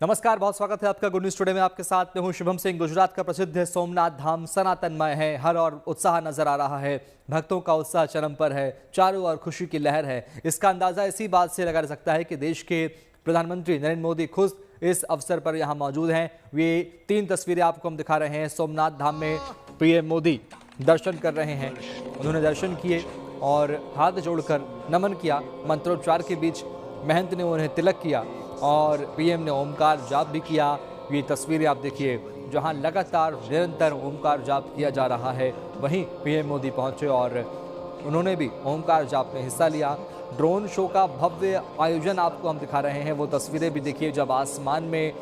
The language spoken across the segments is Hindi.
नमस्कार, बहुत स्वागत है आपका गुड न्यूज टुडे में। आपके साथ में हूं शुभम सिंह। गुजरात का प्रसिद्ध सोमनाथ धाम सनातनमय है, हर और उत्साह नजर आ रहा है। भक्तों का उत्साह चरम पर है, चारों ओर खुशी की लहर है। इसका अंदाजा इसी बात से लगा जा सकता है कि देश के प्रधानमंत्री नरेंद्र मोदी खुद इस अवसर पर यहाँ मौजूद हैं। ये 3 तस्वीरें आपको हम दिखा रहे हैं। सोमनाथ धाम में पीएम मोदी दर्शन कर रहे हैं। उन्होंने दर्शन किए और हाथ जोड़कर नमन किया। मंत्रोच्चार के बीच महंत ने उन्हें तिलक किया और पीएम ने ओमकार जाप भी किया। ये तस्वीरें आप देखिए, जहां लगातार निरंतर ओमकार जाप किया जा रहा है, वहीं पीएम मोदी पहुंचे और उन्होंने भी ओमकार जाप में हिस्सा लिया। ड्रोन शो का भव्य आयोजन आपको हम दिखा रहे हैं। वो तस्वीरें भी देखिए जब आसमान में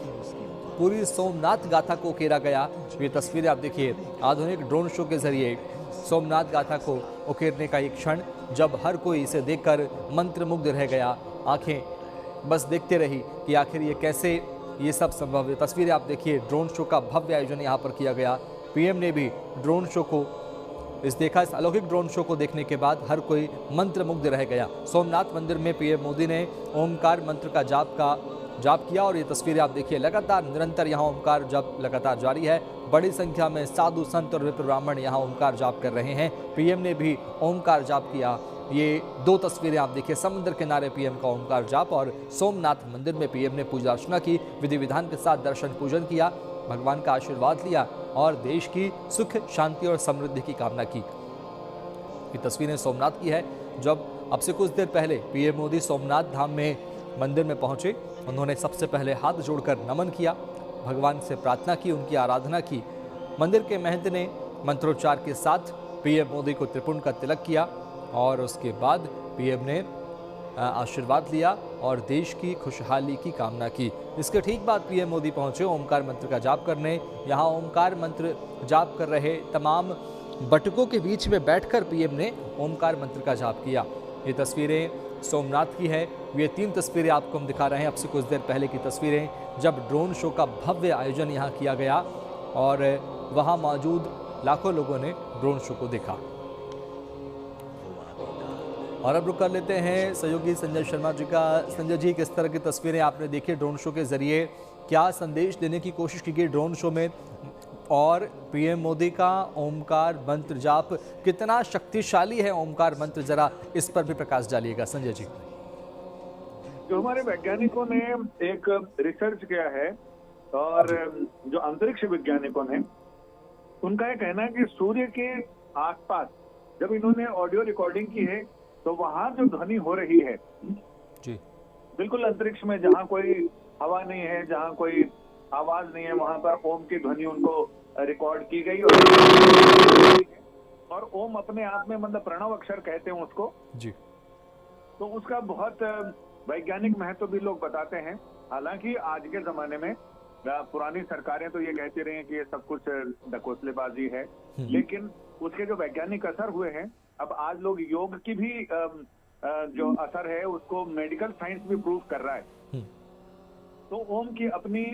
पूरी सोमनाथ गाथा को उकेरा गया। ये तस्वीरें आप देखिए, आधुनिक ड्रोन शो के जरिए सोमनाथ गाथा को उकेरने का एक क्षण, जब हर कोई इसे देखकर मंत्रमुग्ध रह गया। आंखें बस देखते रही कि आखिर ये कैसे ये सब संभव है। तस्वीरें आप देखिए, ड्रोन शो का भव्य आयोजन यहाँ पर किया गया। पीएम ने भी ड्रोन शो को इस अलौकिक ड्रोन शो को देखने के बाद हर कोई मंत्रमुग्ध रह गया। सोमनाथ मंदिर में पीएम मोदी ने ओमकार मंत्र का जाप किया और ये तस्वीरें आप देखिए, लगातार निरंतर यहाँ ओमकार जाप लगातार जारी है। बड़ी संख्या में साधु संत और विप्र ब्राह्मण यहाँ ओमकार जाप कर रहे हैं। पीएम ने भी ओमकार जाप किया। ये 2 तस्वीरें आप देखिए, समुद्र किनारे पीएम का ओमकार जाप और सोमनाथ मंदिर में पीएम ने पूजा अर्चना की, विधि विधान के साथ दर्शन पूजन किया, भगवान का आशीर्वाद लिया और देश की सुख शांति और समृद्धि की कामना की। ये तस्वीरें सोमनाथ की है, जब अब से कुछ देर पहले पीएम मोदी सोमनाथ धाम में मंदिर में पहुंचे। उन्होंने सबसे पहले हाथ जोड़कर नमन किया, भगवान से प्रार्थना की, उनकी आराधना की। मंदिर के महंत ने मंत्रोच्चार के साथ पीएम मोदी को त्रिपुंड का तिलक किया और उसके बाद पीएम ने आशीर्वाद लिया और देश की खुशहाली की कामना की। इसके ठीक बाद पीएम मोदी पहुंचे ओमकार मंत्र का जाप करने। यहाँ ओमकार मंत्र जाप कर रहे तमाम बटुकों के बीच में बैठकर पीएम ने ओमकार मंत्र का जाप किया। ये तस्वीरें सोमनाथ की है। ये 3 तस्वीरें आपको हम दिखा रहे हैं। अब से कुछ देर पहले की तस्वीरें, जब ड्रोन शो का भव्य आयोजन यहाँ किया गया और वहाँ मौजूद लाखों लोगों ने ड्रोन शो को देखा। और अब रुक कर लेते हैं सहयोगी संजय शर्मा जी का। संजय जी, किस तरह की तस्वीरें आपने देखी ड्रोन शो के जरिए, क्या संदेश देने की कोशिश की गई ड्रोन शो में, और पीएम मोदी का ओमकार मंत्र जाप कितना शक्तिशाली है ओमकार मंत्र, जरा इस पर भी प्रकाश डालिएगा संजय जी। जो हमारे वैज्ञानिकों ने एक रिसर्च किया है और जो अंतरिक्ष वैज्ञानिकों ने, उनका यह कहना है कि सूर्य के आसपास जब इन्होंने ऑडियो रिकॉर्डिंग की है तो वहां जो ध्वनि हो रही है जी, बिल्कुल अंतरिक्ष में जहां कोई हवा नहीं है, जहां कोई आवाज नहीं है, वहां पर ओम की ध्वनि उनको रिकॉर्ड की गई। और ओम अपने आप में मतलब प्रणव अक्षर कहते हैं उसको जी। तो उसका बहुत वैज्ञानिक महत्व भी लोग बताते हैं। हालांकि आज के जमाने में पुरानी सरकारें तो ये कहती रही हैं कि ये सब कुछ ढकोसलेबाजी है, लेकिन उसके जो वैज्ञानिक असर हुए हैं, अब आज लोग योग की भी जो असर है उसको मेडिकल साइंस भी प्रूव कर रहा है। तो ओम की अपनी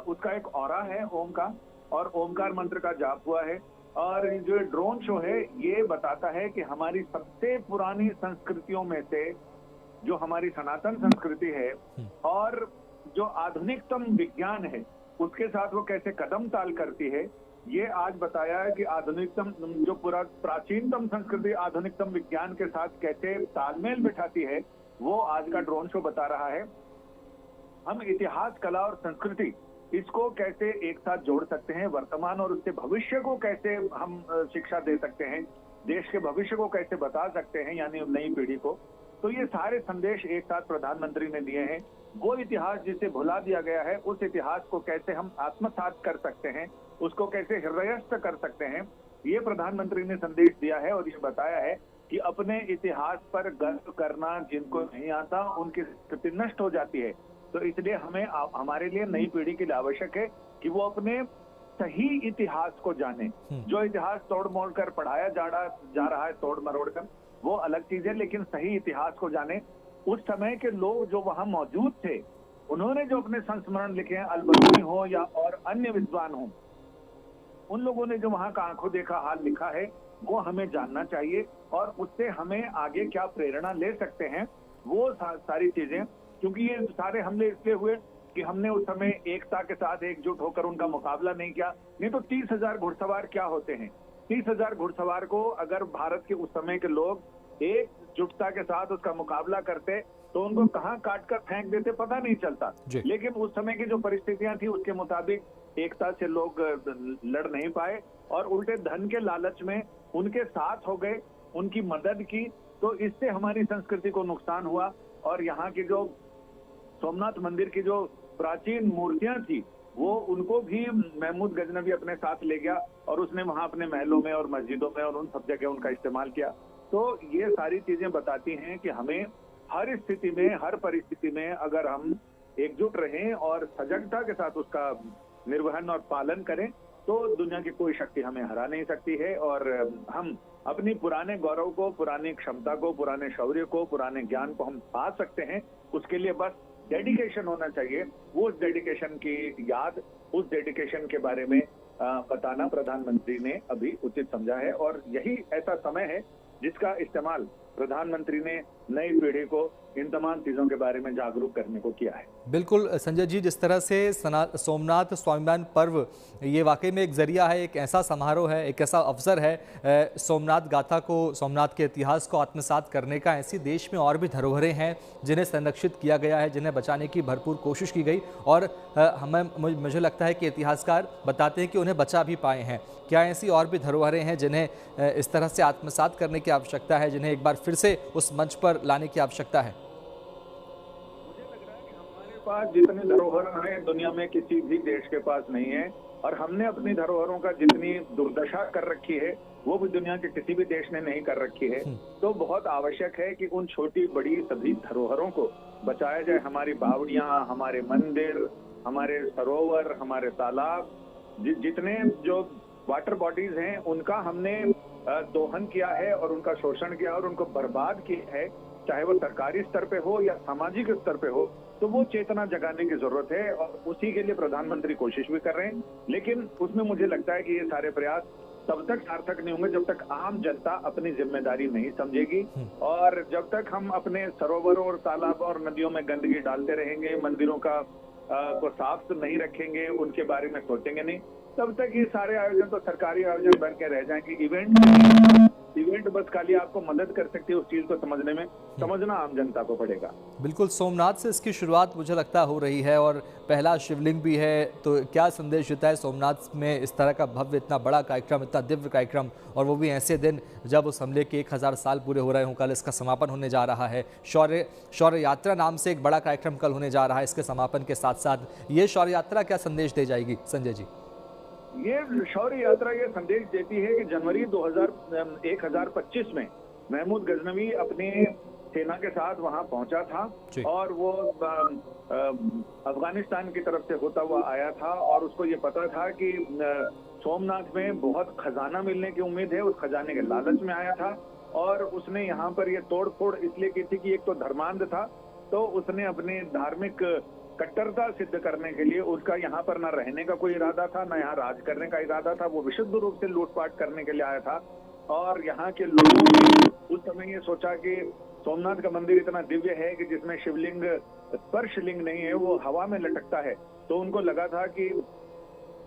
उसका एक ऑरा है ओम का, और ओमकार मंत्र का जाप हुआ है। और जो ड्रोन शो है ये बताता है कि हमारी सबसे पुरानी संस्कृतियों में से जो हमारी सनातन संस्कृति है और जो आधुनिकतम विज्ञान है उसके साथ वो कैसे कदम ताल करती है, ये आज बताया है कि आधुनिकतम जो प्राचीनतम संस्कृति आधुनिकतम विज्ञान के साथ कैसे तालमेल बिठाती है, वो आज का ड्रोन शो बता रहा है। हम इतिहास, कला और संस्कृति इसको कैसे एक साथ जोड़ सकते हैं, वर्तमान और उसके भविष्य को कैसे हम शिक्षा दे सकते हैं, देश के भविष्य को कैसे बता सकते हैं, यानी नई पीढ़ी को। तो ये सारे संदेश एक साथ प्रधानमंत्री ने दिए हैं। वो इतिहास जिसे भुला दिया गया है, उस इतिहास को कैसे हम आत्मसात कर सकते हैं, उसको कैसे हृदयस्थ कर सकते हैं, ये प्रधानमंत्री ने संदेश दिया है। और ये बताया है कि अपने इतिहास पर गर्व करना जिनको नहीं आता उनकी स्थिति नष्ट हो जाती है। तो इसलिए हमें हमारे लिए नई पीढ़ी के लिए आवश्यक है कि वो अपने सही इतिहास को जाने। जो इतिहास तोड़ मोड़ कर पढ़ाया जा रहा है, तोड़ मरोड़ कर, वो अलग चीज है, लेकिन सही इतिहास को जाने। उस समय के लोग जो वहां मौजूद थे, उन्होंने जो अपने संस्मरण लिखे हैं, अलबर्नी हो या और अन्य विद्वान हो, उन लोगों ने जो वहां का आंखों देखा हाल लिखा है, वो हमें जानना चाहिए और उससे हमें आगे क्या प्रेरणा ले सकते हैं, वो सारी चीजें। क्योंकि ये सारे हमले इसलिए हुए कि हमने उस समय एकता के साथ एकजुट होकर उनका मुकाबला नहीं किया। नहीं तो 30,000 घुड़सवार क्या होते हैं? 30,000 घुड़सवार को अगर भारत के उस समय के लोग एकजुटता के साथ उसका मुकाबला करते तो उनको कहां काट कर फेंक देते पता नहीं चलता। लेकिन उस समय की जो परिस्थितियां थी उसके मुताबिक एकता से लोग लड़ नहीं पाए और उल्टे धन के लालच में उनके साथ हो गए, उनकी मदद की, तो इससे हमारी संस्कृति को नुकसान हुआ। और यहाँ की जो सोमनाथ मंदिर की जो प्राचीन मूर्तियां थी वो उनको भी महमूद गजनवी अपने साथ ले गया और उसने वहां अपने महलों में और मस्जिदों में और उन सब जगह उनका इस्तेमाल किया। तो ये सारी चीजें बताती हैं कि हमें हर स्थिति में, हर परिस्थिति में अगर हम एकजुट रहें और सजगता के साथ उसका निर्वहन और पालन करें तो दुनिया की कोई शक्ति हमें हरा नहीं सकती है। और हम अपनी पुराने गौरव को, पुरानी क्षमता को, पुराने शौर्य को, पुराने ज्ञान को हम पा सकते हैं। उसके लिए बस डेडिकेशन होना चाहिए। वो उस डेडिकेशन की याद, उस डेडिकेशन के बारे में बताना प्रधानमंत्री ने अभी उचित समझा है और यही ऐसा समय है जिसका इस्तेमाल प्रधानमंत्री ने नई पीढ़ी को इन तमाम चीजों के बारे में जागरूक करने को किया है। बिल्कुल संजय जी, जिस तरह से सोमनाथ स्वाभिमान पर्व ये वाकई में एक जरिया है, एक ऐसा समारोह है, एक ऐसा अवसर है सोमनाथ गाथा को, सोमनाथ के इतिहास को आत्मसात करने का। ऐसी देश में और भी धरोहरें हैं जिन्हें संरक्षित किया गया है, जिन्हें बचाने की भरपूर कोशिश की गई और मुझे लगता है कि इतिहासकार बताते हैं कि उन्हें बचा भी पाए हैं। क्या ऐसी और भी धरोहरें हैं जिन्हें इस तरह से आत्मसात करने की आवश्यकता है, जिन्हें एक बार फिर से उस मंच पर लाने की आवश्यकता है? पास जितने धरोहर हैं दुनिया में किसी भी देश के पास नहीं है और हमने अपनी धरोहरों का जितनी दुर्दशा कर रखी है वो भी दुनिया के किसी भी देश ने नहीं कर रखी है। तो बहुत आवश्यक है कि उन छोटी बड़ी सभी धरोहरों को बचाया जाए। हमारी बावड़ियां, हमारे मंदिर, हमारे सरोवर, हमारे तालाब, जितने जो वाटर बॉडीज हैं उनका हमने दोहन किया है और उनका शोषण किया और उनको बर्बाद किया है, चाहे वो सरकारी स्तर पे हो या सामाजिक स्तर पे हो। तो वो चेतना जगाने की जरूरत है और उसी के लिए प्रधानमंत्री कोशिश भी कर रहे हैं। लेकिन उसमें मुझे लगता है कि ये सारे प्रयास तब तक सार्थक नहीं होंगे जब तक आम जनता अपनी जिम्मेदारी नहीं समझेगी और जब तक हम अपने सरोवरों और तालाब और नदियों में गंदगी डालते रहेंगे, मंदिरों को साफ नहीं रखेंगे, उनके बारे में सोचेंगे नहीं, तब तक ये सारे आयोजन तो सरकारी आयोजन बन के रह जाएंगे। इवेंट बस खाली आपको मदद कर सकती है, उस चीज को समझने में, समझना आम जनता को पड़ेगा। बिल्कुल, सोमनाथ से इसकी शुरुआत मुझे लगता हो रही है और पहला शिवलिंग भी है। तो क्या संदेश देता है सोमनाथ में इस तरह का भव्य, इतना बड़ा कार्यक्रम, इतना दिव्य कार्यक्रम, और वो भी ऐसे दिन जब उस हमले के 1000 साल पूरे हो रहे हों। कल इसका समापन होने जा रहा है। शौर्य यात्रा नाम से एक बड़ा कार्यक्रम कल होने जा रहा है। इसके समापन के साथ साथ ये शौर्य यात्रा क्या संदेश दे जाएगी संजय जी? ये शौर्य यात्रा ये संदेश देती है कि जनवरी 2025 में महमूद गजनवी अपनी सेना के साथ वहां पहुंचा था और वो अफगानिस्तान की तरफ से होता हुआ आया था और उसको ये पता था कि सोमनाथ में बहुत खजाना मिलने की उम्मीद है। उस खजाने के लालच में आया था और उसने यहाँ पर ये तोड़ फोड़ इसलिए की थी कि एक तो धर्मांध था, तो उसने अपने धार्मिक कट्टरता सिद्ध करने के लिए, उसका यहाँ पर न रहने का कोई इरादा था, न यहाँ राज करने का इरादा था। वो विशुद्ध रूप से लूटपाट करने के लिए आया था और यहाँ के लोगों ने उस समय ये सोचा कि सोमनाथ का मंदिर इतना दिव्य है कि जिसमें शिवलिंग स्पर्शलिंग नहीं है, वो हवा में लटकता है। तो उनको लगा था कि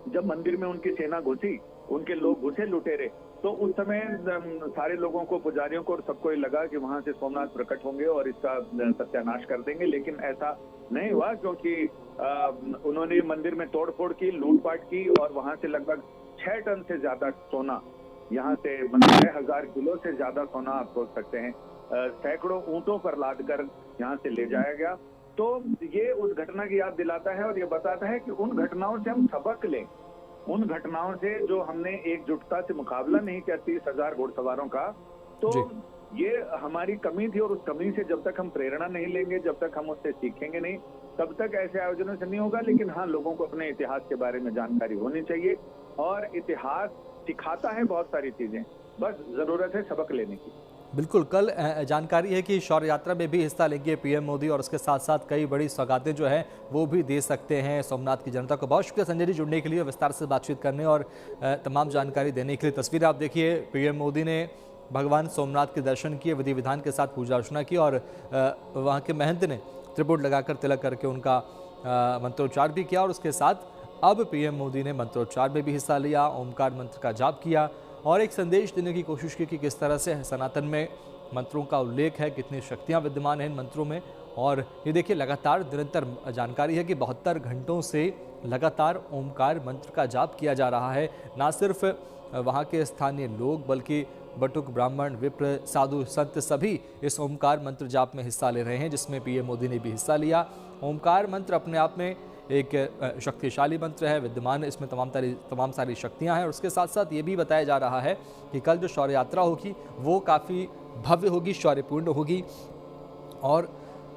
जब मंदिर में उनकी सेना घुसी, उनके लोग घुसे लुटेरे, तो उस समय सारे लोगों को, पुजारियों को और सबको ये लगा कि वहां से सोमनाथ प्रकट होंगे और इसका सत्यानाश कर देंगे। लेकिन ऐसा नहीं हुआ क्योंकि उन्होंने मंदिर में तोड़फोड़ की, लूटपाट की और वहां से लगभग 6 टन से ज्यादा सोना, यहाँ से 6000 किलो से ज्यादा सोना आप सोच सकते हैं, सैकड़ों ऊंटों पर लादकर यहाँ से ले जाया गया। तो ये उस घटना की याद दिलाता है और ये बताता है कि उन घटनाओं से हम सबक लें, उन घटनाओं से जो हमने एकजुटता से मुकाबला नहीं किया 30,000 घुड़सवारों का, तो ये हमारी कमी थी और उस कमी से जब तक हम प्रेरणा नहीं लेंगे, जब तक हम उससे सीखेंगे नहीं, तब तक ऐसे आयोजनों से नहीं होगा। लेकिन हाँ, लोगों को अपने इतिहास के बारे में जानकारी होनी चाहिए और इतिहास सिखाता है बहुत सारी चीजें, बस जरूरत है सबक लेने की। बिल्कुल, कल जानकारी है कि शौर्य यात्रा में भी हिस्सा लेंगे पीएम मोदी और उसके साथ साथ कई बड़ी सौगातें जो हैं वो भी दे सकते हैं सोमनाथ की जनता को। बहुत शुक्रिया संजय जी जुड़ने के लिए, विस्तार से बातचीत करने और तमाम जानकारी देने के लिए। तस्वीर आप देखिए, पीएम मोदी ने भगवान सोमनाथ के दर्शन किए, विधि विधान के साथ पूजा अर्चना की और वहाँ के महंत ने त्रिपुट लगाकर तिलक करके उनका मंत्रोच्चार भी किया और उसके साथ अब पीएम मोदी ने मंत्रोच्चार में भी हिस्सा लिया, ओमकार मंत्र का जाप किया और एक संदेश देने की कोशिश की कि किस तरह से सनातन में मंत्रों का उल्लेख है, कितनी शक्तियां विद्यमान हैं इन मंत्रों में। और ये देखिए लगातार निरंतर जानकारी है कि 72 घंटों से लगातार ओमकार मंत्र का जाप किया जा रहा है। ना सिर्फ वहाँ के स्थानीय लोग बल्कि बटुक, ब्राह्मण, विप्र, साधु, संत सभी इस ओमकार मंत्र जाप में हिस्सा ले रहे हैं, जिसमें पीएम मोदी ने भी हिस्सा लिया। ओमकार मंत्र अपने आप में एक शक्तिशाली मंत्र है, विद्यमान इसमें तमाम सारी शक्तियां हैं और उसके साथ साथ ये भी बताया जा रहा है कि कल जो शौर्य यात्रा होगी वो काफ़ी भव्य होगी, शौर्यपूर्ण होगी और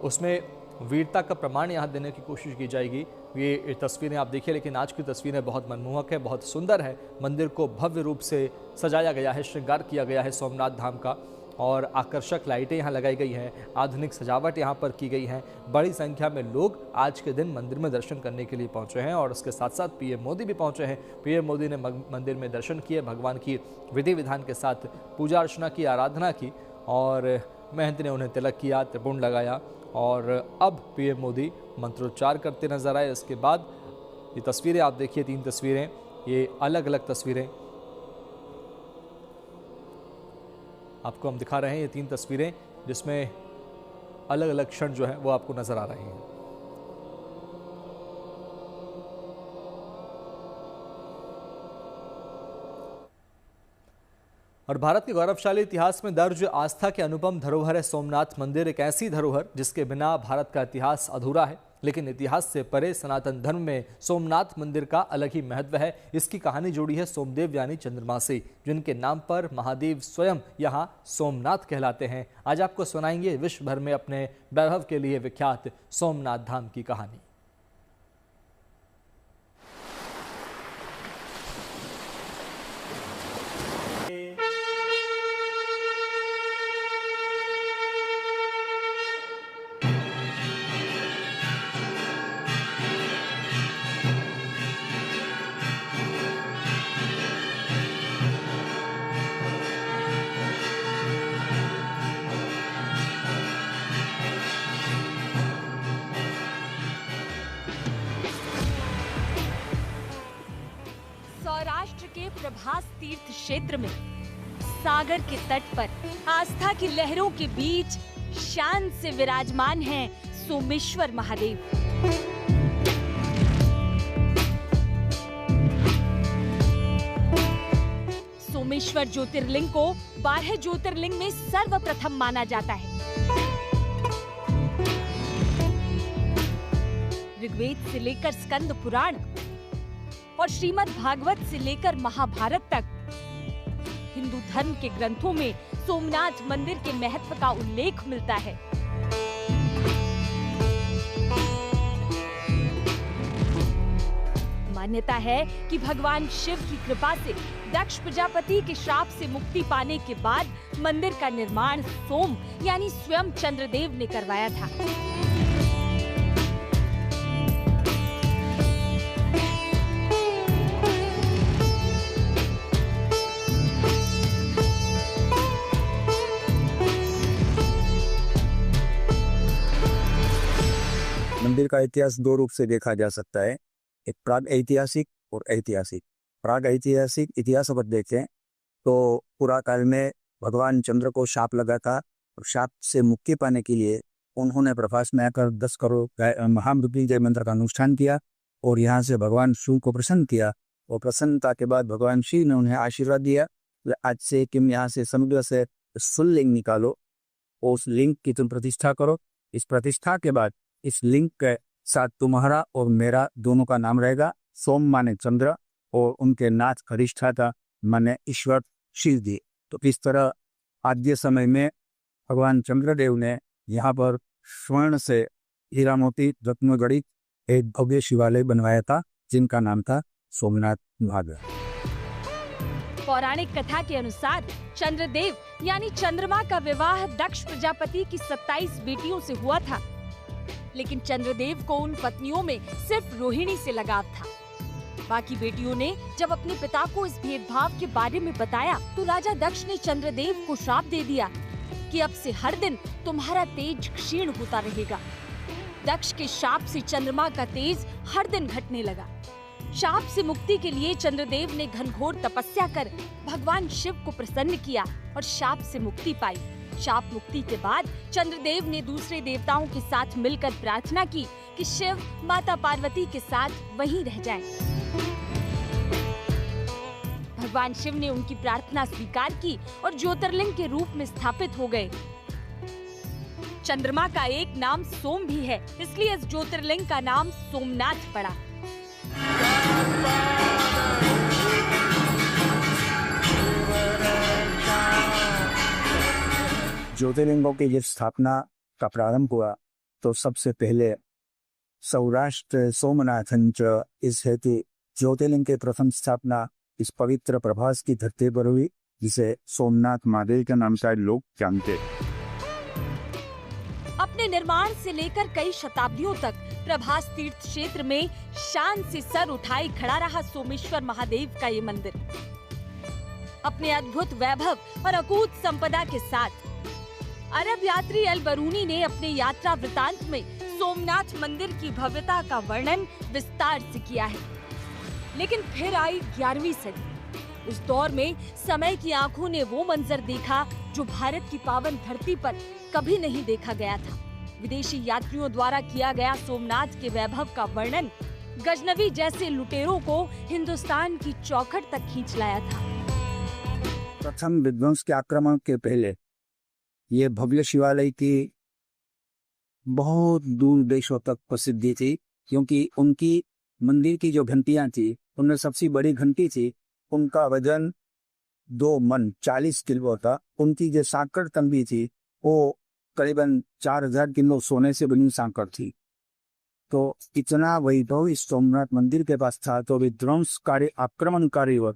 उसमें वीरता का प्रमाण यहाँ देने की कोशिश की जाएगी। ये तस्वीरें आप देखिए, लेकिन आज की तस्वीरें बहुत मनमोहक है, बहुत सुंदर है। मंदिर को भव्य रूप से सजाया गया है, श्रृंगार किया गया है सोमनाथ धाम का और आकर्षक लाइटें यहाँ लगाई गई हैं, आधुनिक सजावट यहाँ पर की गई है। बड़ी संख्या में लोग आज के दिन मंदिर में दर्शन करने के लिए पहुँचे हैं और उसके साथ साथ पीएम मोदी भी पहुँचे हैं। पीएम मोदी ने मंदिर में दर्शन किए, भगवान की विधि विधान के साथ पूजा अर्चना की, आराधना की और महंत ने उन्हें तिलक किया, त्रिपुंड लगाया और अब पीएम मोदी मंत्रोच्चार करते नजर आए। इसके बाद ये तस्वीरें आप देखिए, 3 तस्वीरें, ये अलग अलग तस्वीरें आपको हम दिखा रहे हैं। ये 3 तस्वीरें जिसमें अलग अलग क्षण जो है वो आपको नजर आ रहे हैं। और भारत के गौरवशाली इतिहास में दर्ज आस्था के अनुपम धरोहर है सोमनाथ मंदिर। एक ऐसी धरोहर जिसके बिना भारत का इतिहास अधूरा है, लेकिन इतिहास से परे सनातन धर्म में सोमनाथ मंदिर का अलग ही महत्व है। इसकी कहानी जुड़ी है सोमदेव यानी चंद्रमा से, जिनके नाम पर महादेव स्वयं यहाँ सोमनाथ कहलाते हैं। आज आपको सुनाएंगे विश्व भर में अपने वैभव के लिए विख्यात सोमनाथ धाम की कहानी। सौराष्ट्र के प्रभास तीर्थ क्षेत्र में सागर के तट पर आस्था की लहरों के बीच शान से विराजमान हैं सोमेश्वर महादेव। सोमेश्वर ज्योतिर्लिंग को 12 ज्योतिर्लिंग में सर्वप्रथम माना जाता है। ऋग्वेद से लेकर स्कंद पुराण और श्रीमद् भागवत से लेकर महाभारत तक हिंदू धर्म के ग्रंथों में सोमनाथ मंदिर के महत्व का उल्लेख मिलता है। मान्यता है कि भगवान शिव की कृपा से दक्ष प्रजापति के श्राप से मुक्ति पाने के बाद मंदिर का निर्माण सोम यानी स्वयं चंद्रदेव ने करवाया था। मंदिर का इतिहास 2 रूप से देखा जा सकता है, एक प्राग ऐतिहासिक और ऐतिहासिक। प्राग ऐतिहासिक इतिहास अगर देखें तो पुरा काल में भगवान चंद्र को शाप लगा था और शाप से मुक्ति पाने के लिए उन्होंने प्रभास में आकर 10 करोड़ महामृत्युंजय मंत्र का अनुष्ठान किया और यहाँ से भगवान शिव को प्रसन्न किया और प्रसन्नता के बाद भगवान शिव ने उन्हें आशीर्वाद दिया, आज से तुम यहाँ से समुद्र से लिंग निकालो और उस लिंग की तुम प्रतिष्ठा करो। इस प्रतिष्ठा के बाद इस लिंग के साथ तुम्हारा और मेरा दोनों का नाम रहेगा। सोम माने चंद्र और उनके नाथ अधिष्ठाता माने ईश्वर शिव जी। तो इस तरह आद्य समय में भगवान चंद्रदेव ने यहाँ पर स्वर्ण से हीरा मोती रत्न गढ़ित एक भव्य शिवालय बनवाया था, जिनका नाम था सोमनाथ महादेव। पौराणिक कथा के अनुसार चंद्रदेव यानी चंद्रमा का विवाह दक्ष प्रजापति की 27 बेटियों से हुआ था, लेकिन चंद्रदेव को उन पत्नियों में सिर्फ रोहिणी से लगाव था। बाकी बेटियों ने जब अपने पिता को इस भेदभाव के बारे में बताया तो राजा दक्ष ने चंद्रदेव को श्राप दे दिया कि अब से हर दिन तुम्हारा तेज क्षीण होता रहेगा। दक्ष के शाप से चंद्रमा का तेज हर दिन घटने लगा। शाप से मुक्ति के लिए चंद्रदेव ने घनघोर तपस्या कर भगवान शिव को प्रसन्न किया और शाप से मुक्ति पाई। शाप मुक्ति के बाद चंद्रदेव ने दूसरे देवताओं के साथ मिलकर प्रार्थना की कि शिव माता पार्वती के साथ वहीं रह जाएं। भगवान शिव ने उनकी प्रार्थना स्वीकार की और ज्योतिर्लिंग के रूप में स्थापित हो गए। चंद्रमा का एक नाम सोम भी है, इसलिए इस ज्योतिर्लिंग का नाम सोमनाथ पड़ा। ज्योतिर्लिंगों की जब स्थापना का प्रारंभ हुआ तो सबसे पहले सौराष्ट्र सोमनाथन च इस हेतु ज्योतिर्लिंग के प्रथम स्थापना इस पवित्र प्रभास की धरती पर हुई, जिसे सोमनाथ महादेव के नाम से लोग जानते। अपने निर्माण से लेकर कई शताब्दियों तक प्रभास तीर्थ क्षेत्र में शान से सर उठाए खड़ा रहा सोमेश्वर महादेव का ये मंदिर अपने अद्भुत वैभव और अकूत संपदा के साथ अरब यात्री अल बरूनी ने अपने यात्रा वृतांत में सोमनाथ मंदिर की भव्यता का वर्णन विस्तार से किया है। लेकिन फिर आई 11वीं सदी। उस दौर में समय की आंखों ने वो मंजर देखा जो भारत की पावन धरती पर कभी नहीं देखा गया था। विदेशी यात्रियों द्वारा किया गया सोमनाथ के वैभव का वर्णन गजनवी जैसे लुटेरों को हिंदुस्तान की चौखट तक खींच लाया था। प्रथम विध्वंस के आक्रमण के पहले ये भव्य शिवालय की बहुत दूर देशों तक प्रसिद्धि थी, क्योंकि उनकी मंदिर की जो घंटियां थी उनमें सबसे बड़ी घंटी थी, उनका वजन 2 मन 40 किलो था। उनकी जो सांकड़ तंबी थी वो करीबन 4000 किलो सोने से बनी सांकड़ थी। तो इतना वैभव इस सोमनाथ मंदिर के पास था, तो विध्वंसकारी आक्रमणकारी हो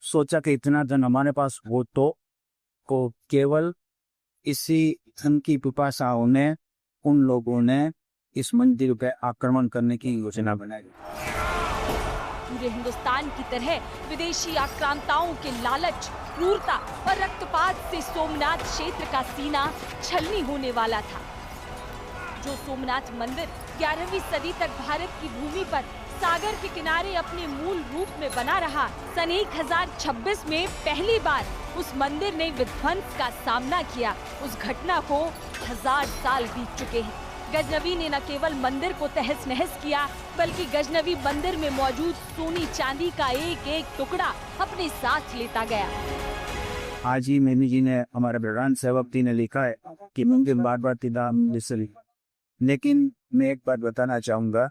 सोचा कि इतना धन हमारे पास हो तो को केवल इसी धन की पिपासाओं ने उन लोगों ने इस मंदिर पे आक्रमण करने की योजना बनाई। पूरे हिंदुस्तान की तरह विदेशी आक्रांताओं के लालच, क्रूरता और रक्तपात से सोमनाथ क्षेत्र का सीना छलनी होने वाला था। जो सोमनाथ मंदिर 11वीं सदी तक भारत की भूमि पर सागर के किनारे अपने मूल रूप में बना रहा, सन 1026 में पहली बार उस मंदिर ने विध्वंस का सामना किया। उस घटना को 1000 साल बीत चुके हैं। गजनवी ने न केवल मंदिर को तहस नहस किया, बल्कि गजनवी मंदिर में मौजूद सोनी चांदी का एक एक टुकड़ा अपने साथ लेता गया। आज ही मेमी जी ने, हमारे ब्रह्मान सेवक ने लिखा है कि मंदिर बार बार लेकिन मैं एक बात बताना चाहूंगा,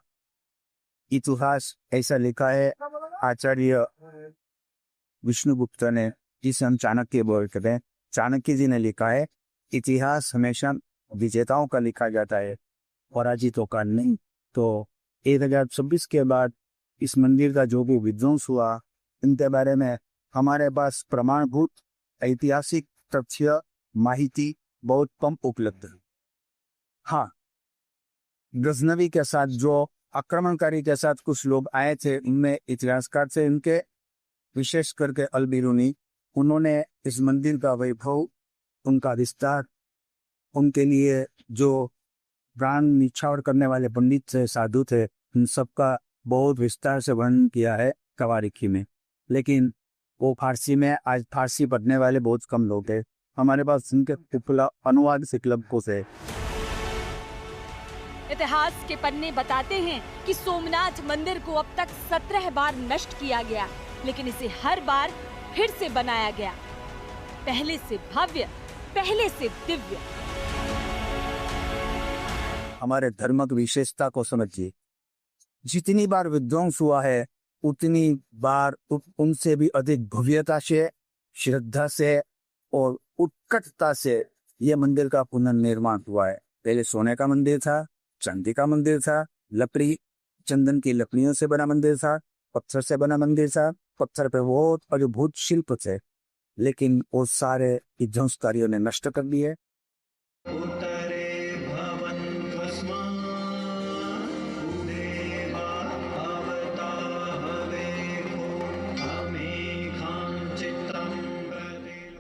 इतिहास ऐसा लिखा है आचार्य विष्णुगुप्त ने, जिसे हम चाणक्य बोलते हैं, चाणक्य जी ने लिखा है इतिहास हमेशा विजेताओं का लिखा जाता है, पराजितों का नहीं। तो 1026 के बाद इस मंदिर का जो भी विध्वंस हुआ, इनके बारे में हमारे पास प्रमाणभूत ऐतिहासिक तथ्य माहिती बहुत कम उपलब्ध है। हाँ, गजनवी के साथ जो आक्रमणकारी के साथ कुछ लोग आए थे, उनमें इतिहासकार थे इनके, विशेष करके अल बिरूनी, उन्होंने इस मंदिर का वैभव, उनका विस्तार, उनके लिए जो प्राण निछावर करने वाले पंडित थे, साधु थे, उन सबका बहुत विस्तार से वर्णन किया है तवारीखी में। लेकिन वो फारसी में, आज फारसी पढ़ने वाले बहुत कम लोग हैं। हमारे पास उनके उपलब्ध अनुवाद से क्लब को से। इतिहास के पन्ने बताते हैं कि सोमनाथ मंदिर को अब तक 17 बार नष्ट किया गया, लेकिन इसे हर बार फिर से बनाया गया, पहले से भव्य, पहले से दिव्य। हमारे धर्म की विशेषता को समझिए, जितनी बार विध्वंस हुआ है उतनी बार उनसे भी अधिक भव्यता से, श्रद्धा से और उत्कटता से यह मंदिर का पुनर्निर्माण हुआ है। पहले सोने का मंदिर था, चांदी का मंदिर था, लकड़ी, चंदन की लकड़ियों से बना मंदिर था, पत्थर से बना मंदिर था, पत्थर पे बहुत अद्भुत शिल्प थे, लेकिन वो सारे विध्वंसकारियों ने नष्ट कर दिए।